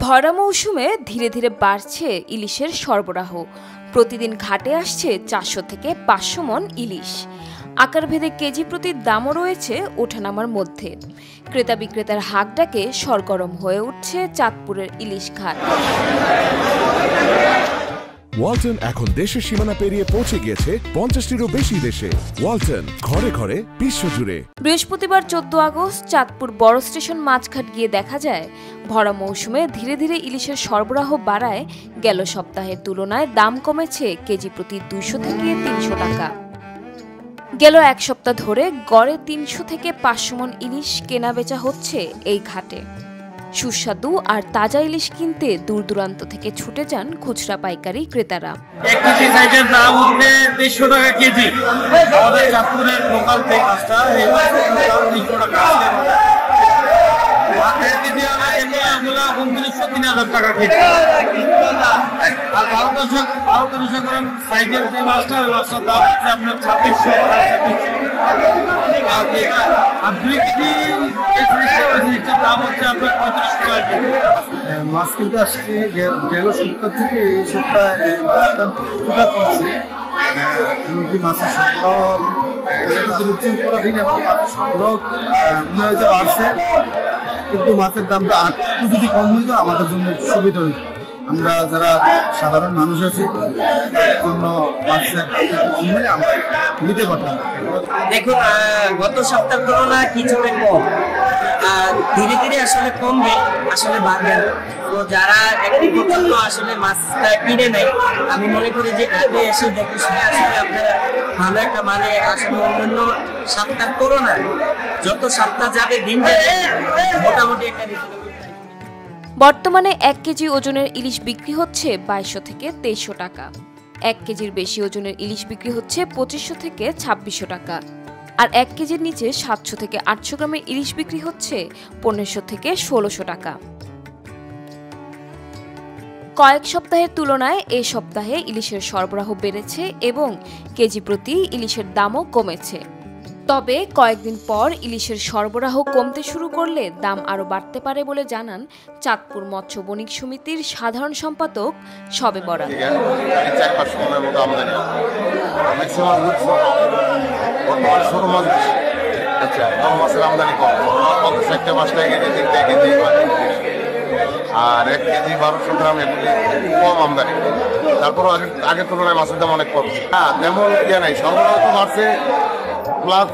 ভরা মৌসুমে ধীরে ধীরে বাড়ছে ইলিশের সরবরাহ। প্রতিদিন ঘাটে আসছে 400 থেকে 500 মন ইলিশ। আকারভেদে কেজি প্রতি দামও রয়েছে ওঠানামার মধ্যে। ক্রেতা বিক্রেতার হাক ডাকে সরগরম হয়ে উঠছে চাঁদপুরের ইলিশ ঘাট। ওয়ালটন এখন দেশের সীমানা পেরিয়ে পৌঁছে গিয়েছে 50টিরও বেশি দেশে। ওয়ালটন, ঘরে ঘরে বিশ্বজুড়ে। বৃহস্পতিবার 14 আগস্ট চাঁদপুর বড় স্টেশন মাছঘাট গিয়ে দেখা যায়, ভরা মৌসুমে ধীরে ধীরে ইলিশের সরবরাহ বাড়ায় গেল সপ্তাহের তুলনায় দাম কমেছে কেজি প্রতি 200 থেকে 300 টাকা। গেল এক সপ্তাহ ধরে গড়ে 300 থেকে 500 মন ইলিশ কেনা বেচা হচ্ছে এই ঘাটে। সুস্বাদু আর তাজা ইলিশ কিনতে দূর দূরান্ত থেকে ছুটে যান খুচরা পাইকারি ক্রেতারা। এক কেজি সাইজের দাম হচ্ছে 300 টাকা কেজি। আমাদের চাঁদপুরের লোকাল মাছটা এই মাছের দাম 300 টাকা। এক কেজি আমরা 2900-3000 টাকা কেজি। আর 1200 গ্রাম সাইজের যে মাছটা ওই মাছটার দাম হচ্ছে আপনার 2600 আর 2 কেজি দাম হচ্ছে আপনার 3500 টাকা। মাছ কিন্তু আজকে গেল সপ্তাহ থেকে এই সপ্তাহে করছে মাছের সংগ্রহ বাড়ছে, কিন্তু মাছের দামটা একটু যদি কম হইতো আমাদের জন্য সুবিধা হইত। আমরা যারা সাধারণ মানুষ আছি জন্য মাছের কম হলে আমরা নিতে পারতাম। দেখুন, গত সপ্তাহের তুলনায় কিছুটা কম, ধীরে ধীরে আসলে কমবে, আসলে বাড়বে। তো যারা একটি পর্যন্ত আসলে মাছটা কিনে নেয়, আমি মনে করি যে আগে এসে দেখে শুনে আসলে আপনারা ভালো একটা মানে আসলে অন্যান্য সপ্তাহ তুলনায় যত সপ্তাহ যাবে দিন যাবে মোটামুটি একটা। বর্তমানে 1 কেজি ওজনের ইলিশ বিক্রি হচ্ছে 2200 থেকে 2300 টাকা। 1 কেজির বেশি ওজনের ইলিশ বিক্রি হচ্ছে 2500 থেকে 2600 টাকা। আর 1 কেজির নিচে 700 থেকে 800 গ্রামের ইলিশ বিক্রি হচ্ছে 1500 থেকে 1600 টাকা। কয়েক সপ্তাহের তুলনায় এই সপ্তাহে ইলিশের সরবরাহ বেড়েছে এবং কেজি প্রতি ইলিশের দামও কমেছে। তবে কয়েকদিন পর ইলিশের সরবরাহ কমতে শুরু করলে দাম আরও বাড়তে পারে বলে জানান চাঁদপুর মৎস্য বণিক সমিতির সাধারণ সম্পাদক শবে বরাত। আর 1 কেজি 1200 গ্রাম এগুলি কম আমদানি, তারপর আগের তুলনায় মাছের দাম অনেক কম। হ্যাঁ, তেমন ইয়ে নাই, সরবরাহ তো বাড়ছে প্লাস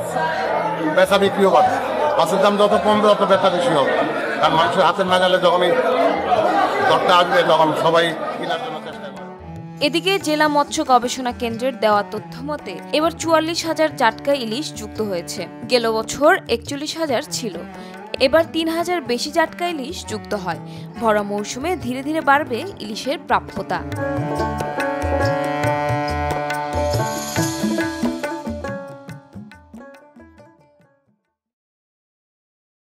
বেচা বিক্রিও বাড়ছে। মাছের দাম যত কমবে তত বেচা বেশি হবে, কারণ মানুষের হাতের নাগালে যখনই দরটা আসবে তখন সবাই কেনার জন্য চেষ্টা করে। এদিকে জেলা মৎস্য গবেষণা কেন্দ্রের দেওয়া তথ্য মতে এবার 44,000 জাটকা ইলিশ যুক্ত হয়েছে। গেল বছর 41,000 ছিল। এবার 3,000 বেশি জাটকা ইলিশ যুক্ত হয়। ভরা মৌসুমে ধীরে ধীরে বাড়বে ইলিশের প্রাপ্যতা।